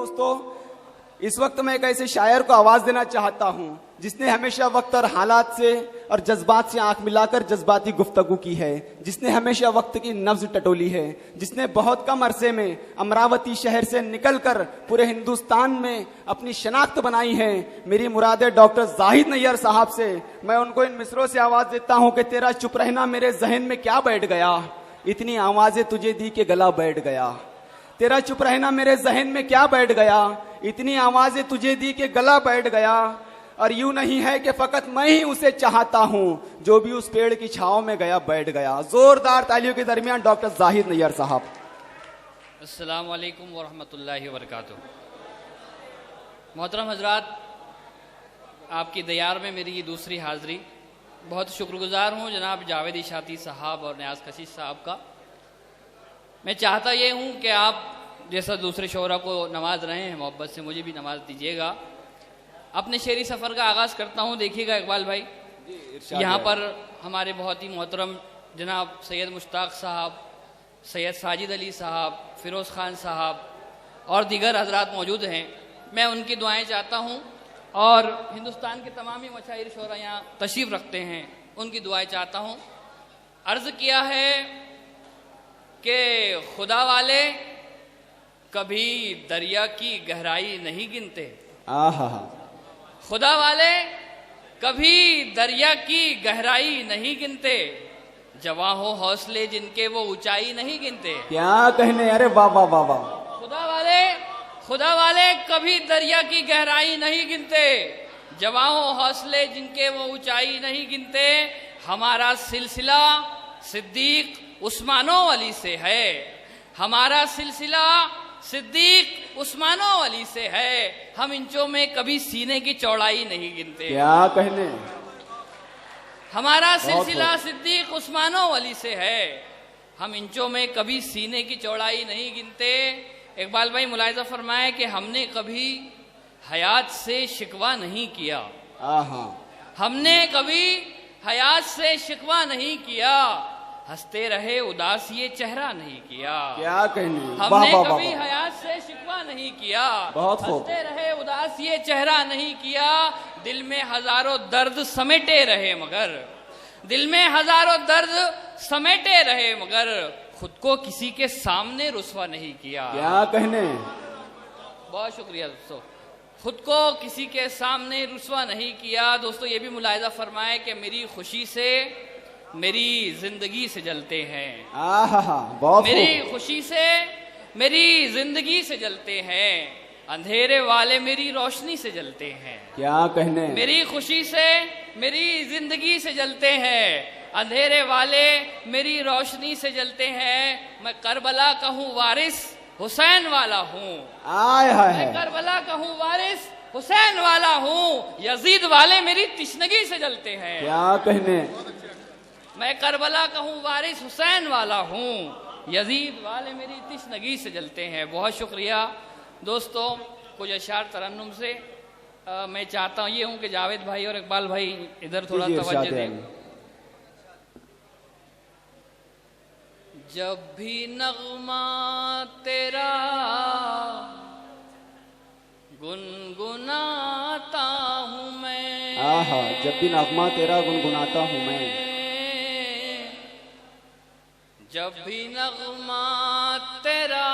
दोस्तों, इस वक्त मैं एक ऐसे शायर को आवाज देना चाहता हूं जिसने हमेशा वक्त और हालात से और जज्बात से आंख मिलाकर जज्बाती गुफ्तगू की है, जिसने हमेशा वक्त की नब्ज टटोली है, जिसने बहुत कम अरसे में अमरावती शहर से निकलकर पूरे हिंदुस्तान में अपनी शनाख्त बनाई है। मेरी मुराद है डॉक्टर जाहिद नैयर साहब से। मैं उनको इन मिसरों से आवाज देता हूं कि तेरा चुप रहना मेरे जहन में क्या बैठ गया, इतनी आवाजें तुझे दी के गला बैठ गया। तेरा चुप रहना मेरे जहन में क्या बैठ गया, इतनी आवाजें तुझे दी के गला बैठ गया। और यूं नहीं है कि फकत मैं ही उसे चाहता हूं, जो भी उस पेड़ की छांव में गया बैठ गया। जोरदार तालियों के दरमियान डॉक्टर जाहिद नैयर साहब। अस्सलाम वालेकुम वरहमतुल्लाहि वबरकातुहू। मोहतरम हजरात, आपकी दयार में मेरी ये दूसरी हाजिरी। बहुत शुक्रगुजार हूँ जनाब जावेद इशाती साहब और न्याज कशिश साहब का। मैं चाहता ये हूँ कि आप जैसा दूसरे शोरा को नवाज रहे हैं, मोहब्बत से मुझे भी नवाज दीजिएगा। अपने शेरी सफ़र का आगाज़ करता हूँ। देखिएगा इकबाल भाई, यहाँ पर हमारे बहुत ही मोहतरम जनाब सैयद मुश्ताक साहब, सैयद साजिद अली साहब, फ़िरोज़ ख़ान साहब और दीगर हजरात मौजूद हैं। मैं उनकी दुआएं चाहता हूँ और हिंदुस्तान के तमामी मशाइर शोरा यहाँ तशरीफ़ रखते हैं, उनकी दुआएं चाहता हूँ। अर्ज़ किया है कि खुदा वाले कभी दरिया की गहराई नहीं गिनते। खुदा वाले कभी दरिया की गहराई नहीं गिनते, जवां हो हौसले जिनके वो ऊंचाई नहीं गिनते। क्या कहने, अरे वाह वाह वाह वाह। खुदा वाले कभी दरिया की गहराई नहीं गिनते, जवां हो हौसले जिनके वो ऊंचाई नहीं गिनते। हमारा सिलसिला सिद्दीक उस्मानो अली से है, हमारा सिलसिला सिद्दीक उस्मानो अली से है। हम इंचों में कभी सीने की चौड़ाई नहीं गिनते। क्या कहने, हमारा सिलसिला सिद्दीक उस्मानो अली से है, हम इंचों में कभी सीने की चौड़ाई नहीं गिनते। इकबाल भाई मुलाहिजा फरमाए कि हमने कभी हयात से शिकवा नहीं किया, हमने कभी हयात से शिकवा नहीं किया, हंसते रहे उदास ये चेहरा नहीं किया। क्या कहने, हमने कभी हयात से शिकवा नहीं किया, हंसते रहे उदास ये चेहरा नहीं किया। दिल में हजारों दर्द समेटे रहे मगर, दिल में हजारों दर्द समेटे रहे मगर, खुद को किसी के सामने रुस्वा नहीं किया। क्या कहने, बहुत शुक्रिया दोस्तों। खुद को किसी के सामने रुस्वा नहीं किया। दोस्तों ये भी मुलाहिजा फरमाए कि मेरी खुशी से मेरी जिंदगी से जलते हैं। बहुत मेरी खुशी से मेरी जिंदगी से जलते हैं, अंधेरे वाले मेरी रोशनी से जलते हैं। क्या कहने, मेरी खुशी से मेरी जिंदगी से जलते हैं, अंधेरे वाले मेरी रोशनी से जलते हैं। मैं करबला का हूँ वारिस हुसैन वाला हूँ, मैं करबला का हूँ वारिस हुसैन वाला हूँ, यजीद वाले मेरी तिश्नगी से जलते हैं। क्या कहने, मैं करबला का हूँ वारिस हुसैन वाला हूँ, यजीद वाले मेरी तिश्नगी से जलते हैं। बहुत शुक्रिया दोस्तों। कुछ अशार तरन्नुम से मैं चाहता हूँ ये हूँ कि जावेद भाई और इकबाल भाई इधर थोड़ा तवज्जो दें। जब भी नगमा तेरा गुनगुनाता हूँ मैं, जब भी नगमा तेरा गुनगुनाता हूँ मैं, जब भी नगमा तेरा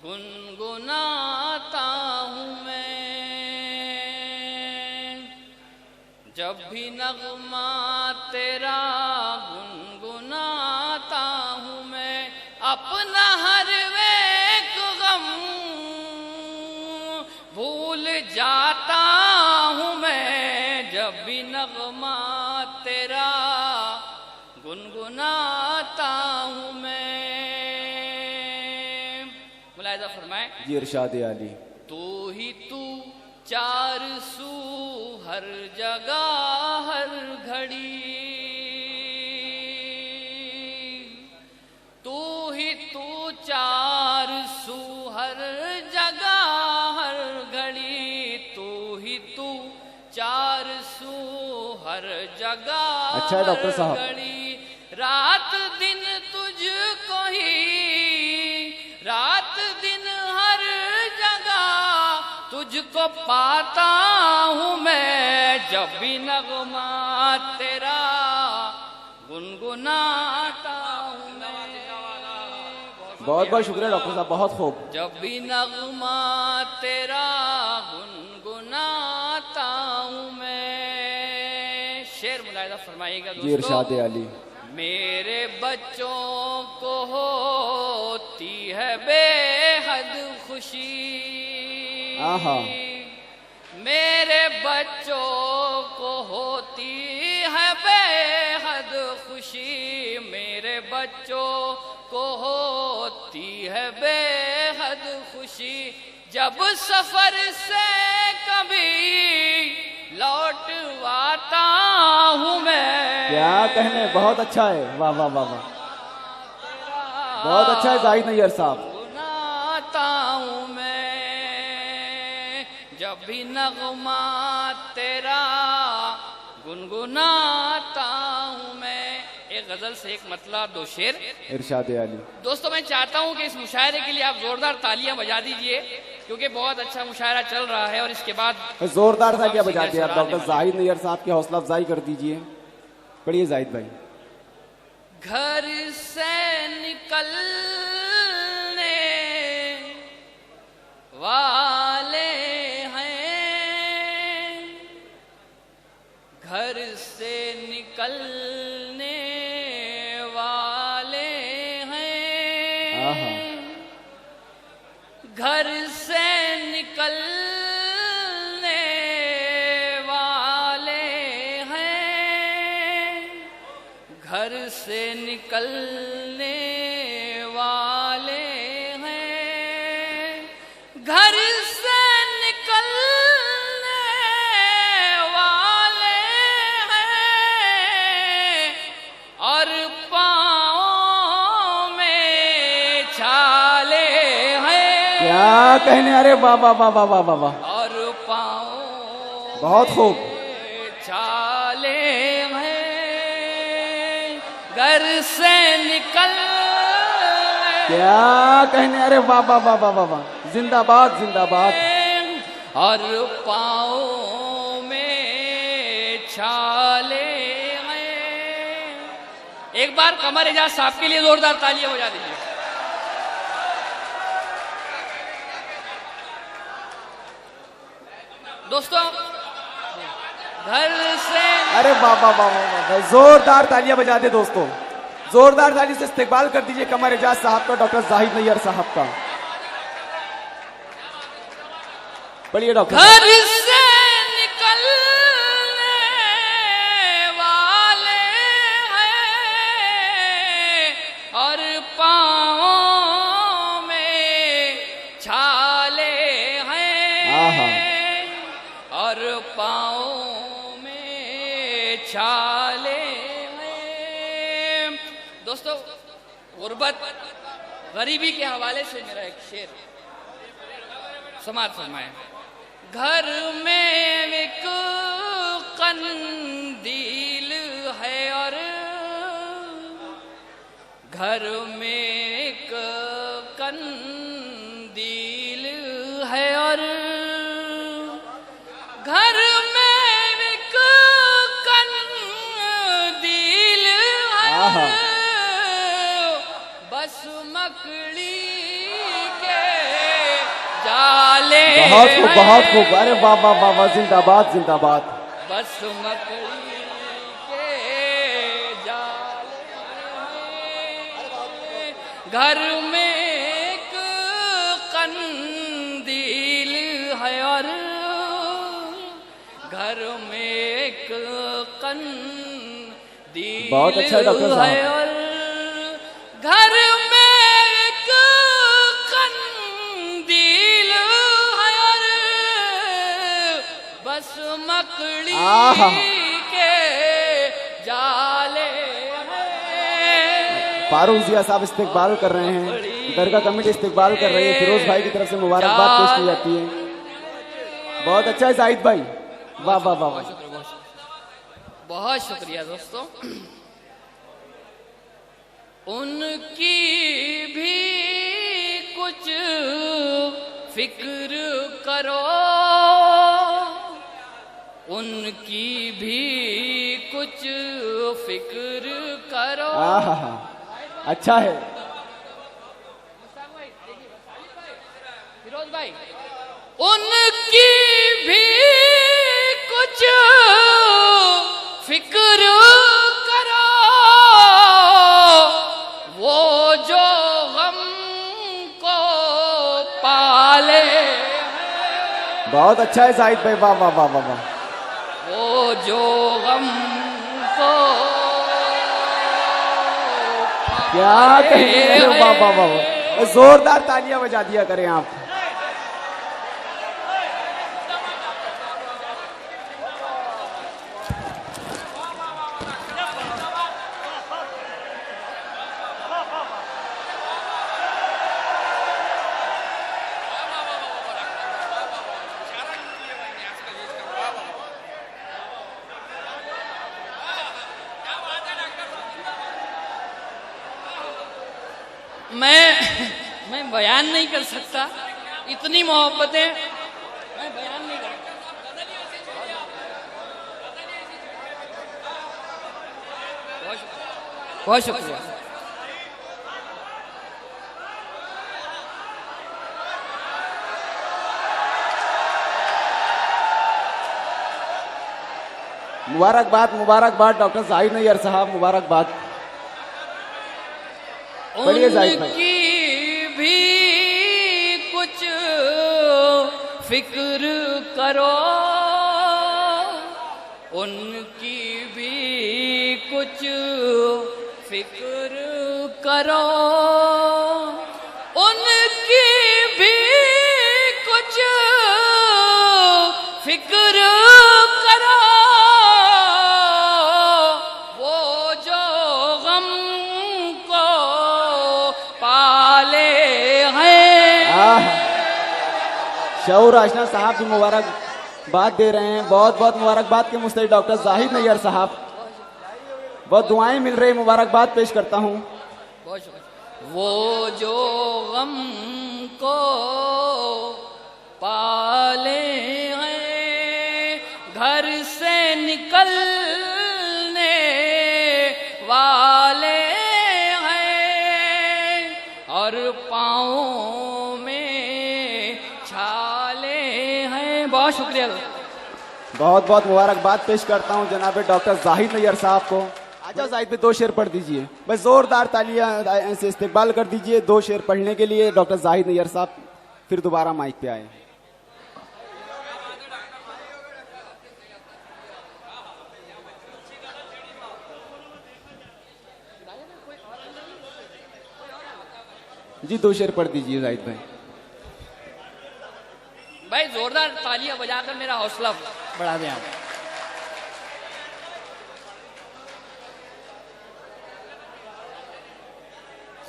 गुनगुनाता हूँ मैं, जब भी नगमा तेरा गुनगुनाता हूँ मैं, अपना हर एक गम भूल जाता हूँ मैं, जब भी नगमा तेरा गुनगुनाता हूँ मैं। मुलाहिजा फरमाए जी इरशाद आली। तू ही तू चार सू हर जगह हर घड़ी, तू ही तू चार सू हर जगह हर घड़ी, तू ही तू चार सू हर जगह। अच्छा डॉक्टर साहब, रात दिन तुझको ही, रात दिन हर तुझको पाता हूँ मैं जब भी नगमा तेरा गुनगुनाता हूँ मैं। बहुत बहुत शुक्रिया डॉक्टर साहब, बहुत खूब। जब भी नगमा तेरा गुनगुनाता हूँ मैं। शेर मुलाहिजा फरमाइएगा जी इरशाद अली। मेरे बच्चों को होती है बेहद खुशी, आहा। मेरे बच्चों को होती है बेहद खुशी, मेरे बच्चों को होती है बेहद खुशी, जब सफर से कभी लौट आता हूँ मैं। क्या कहने, बहुत अच्छा है, वाह वाह वाह वाह, बहुत अच्छा है जाहिद नैयर साहब। गुनगुनाता हूँ मैं जब भी नगमा तेरा गुनगुनाता हूँ मैं। एक गजल से एक मतलब, दो शेर। इरशाद अली। दोस्तों मैं चाहता हूँ कि इस मुशायरे के लिए आप जोरदार तालियां बजा दीजिए, क्योंकि बहुत अच्छा मुशायरा चल रहा है। और इसके बाद जोरदार तालियां बजा के आप डॉक्टर जाहिद नैयर साहब की हौसला अफजाई कर दीजिए। पढ़िए जाहिद भाई। घर से निकलने वाले हैं, घर से निकलने वाले हैं, घर से निकलने वाले हैं, घर से निकलने वाले हैं, घर से निकलने वाले हैं, और पाँव में छाले हैं। क्या कहने, अरे वाह वाह वाह वाह वाह वाह, और पाँव बहुत खूब। छाले हैं, घर से निकल। क्या कहने, अरे वाह वाह वाह वाह वाह, जिंदाबाद जिंदाबाद। और पाँव में छाले हैं। एक बार कमर एजाज साहब के लिए जोरदार तालियां बजा दीजिए। दोस्तों घर से, अरे वाह वाह वाह वाह, जोरदार तालियां बजा दे दोस्तों, जोरदार ताली से इस्तेकबाल कर दीजिए कमर एजाज साहब का, डॉक्टर जाहिद नैयर साहब का। पढ़िए डॉक्टर। घर से निकलने वाले हैं, और पाँव में छाले हैं, और पाँव में छाले हैं। दोस्तों गुर्बत गरीबी के हवाले से मेरा एक शेर समाज फरमाए। घर में एक कंदील है, और घर में एक कंदील है, और घर में एक कंदील है, बस मकड़ी के जाले। बहुत खूब बहुत खूब, अरे वाह वाह वाह वाह, जिंदाबाद जिंदाबाद। बस मकड़ी के जाले, घर में एक कंदील है, और घर में एक कंदील बहुत अच्छा डॉक्टर साहब। है, और घर में एक कंदील है, और बस मकड़ी के जाले हैं। फारूक जिया साहब इस्तेकबाल कर रहे हैं, दरगाह कमेटी इस्तेकबाल कर रही है, फिरोज भाई की तरफ से मुबारकबाद पेश की जाती है। बहुत अच्छा है जाहिद भाई, वाह वाह वाह वाह, बहुत शुक्रिया दोस्तों। उनकी भी कुछ फिक्र करो उनकी भी कुछ फिक्र करो। आहा, अच्छा है। फिरोज भाई, उनकी भी कुछ फिक्र करो, वो जो गम को पाले। बहुत अच्छा है जाहिद भाई, वाह वाह वाह वाह वाह। वो जो गम को क्या कहें, वाह वाह वाह वाह। जोरदार तालियां बजा दिया करें आप। मैं बयान नहीं कर सकता, इतनी मोहब्बतें मैं बयान नहीं कर सकता। बहुत शुक्रिया। मुबारकबाद मुबारकबाद डॉक्टर जाहिद नैयर साहब, मुबारकबाद। बढ़िया जाहिद भाई। उनकी भी कुछ फिक्र करो, उनकी भी कुछ फिक्र करो, उनकी भी कुछ फिक्र करो, वो जो गम को पाले हैं। शऊर आशना साहब भी मुबारकबाद दे रहे हैं। बहुत बहुत मुबारकबाद के मुस्तहिक डॉक्टर जाहिद नैयर साहब, बहुत दुआएं मिल रही, मुबारकबाद पेश करता हूं। बहुत शुक्रिया। वो जो गम को पाले हैं, घर से निकलने वाले हैं, और पाँव में छाले हैं। बहुत शुक्रिया। बहुत बहुत मुबारकबाद पेश करता हूं जनाब डॉक्टर जाहिद नैयर साहब को। आजा जाहिद पे 2 शेर पढ़ दीजिए, बस जोरदार तालियां ऐसे इस्तेकबाल कर दीजिए 2 शेर पढ़ने के लिए डॉक्टर जाहिद नैयर साहब, फिर दोबारा माइक पे आए। जी 2 शेर पढ़ दीजिए जाहिद भाई। भाई जोरदार तालियां बजाकर मेरा हौसला बढ़ा दें आप।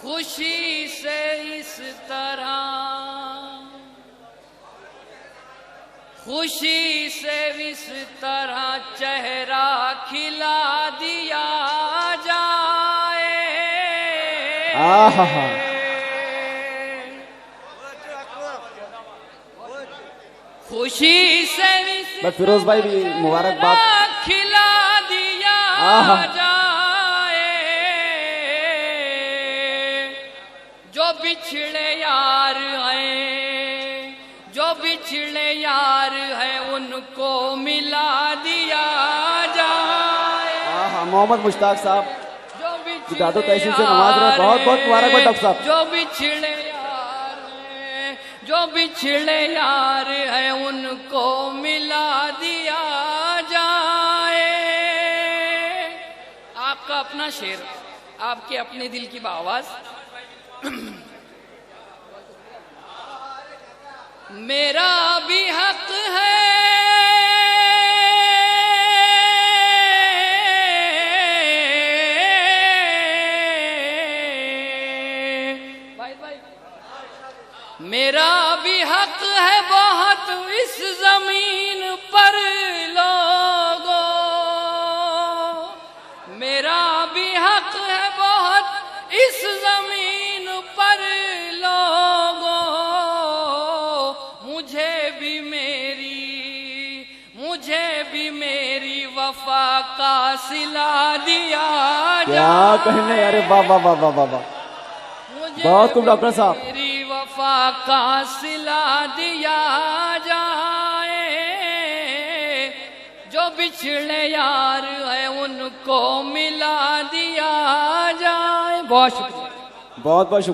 खुशी से इस तरह, खुशी से इस तरह चेहरा खिला दिया जाए। आहा, खुशी से इस बस फिरोज भाई भी मुबारकबाद। खिला दिया जाए, जो बिछड़े यार हैं, जो बिछड़े यार हैं, उनको मिला दिया जाए। मोहम्मद मुश्ताक साहब जो दादो तहसील से नवाज रहे, बहुत बहुत मुबारकबाद डॉक्टर साहब। जो बिछड़े यार हैं, जो बिछड़े यार हैं, उनको मिला दिया जाए। आपका अपना शेर, आपके अपने दिल की आवाज। मेरा भी हक है मेरा भी हक है बहुत इस जमीन पर लोगों, मेरा भी हक है बहुत इस जमीन पर लोगों। मुझे भी वफा का सिला दिया क्या कहने, अरे वाह वाह वाह वाह वाह वाह, बहुत खूब डॉक्टर साहब। मेरी वफा का सिला दिया जाए, जो बिछड़े यार है उनको मिला दिया जाए। बहुत शुक्रिया। बहुत बहुत शुक्रिया।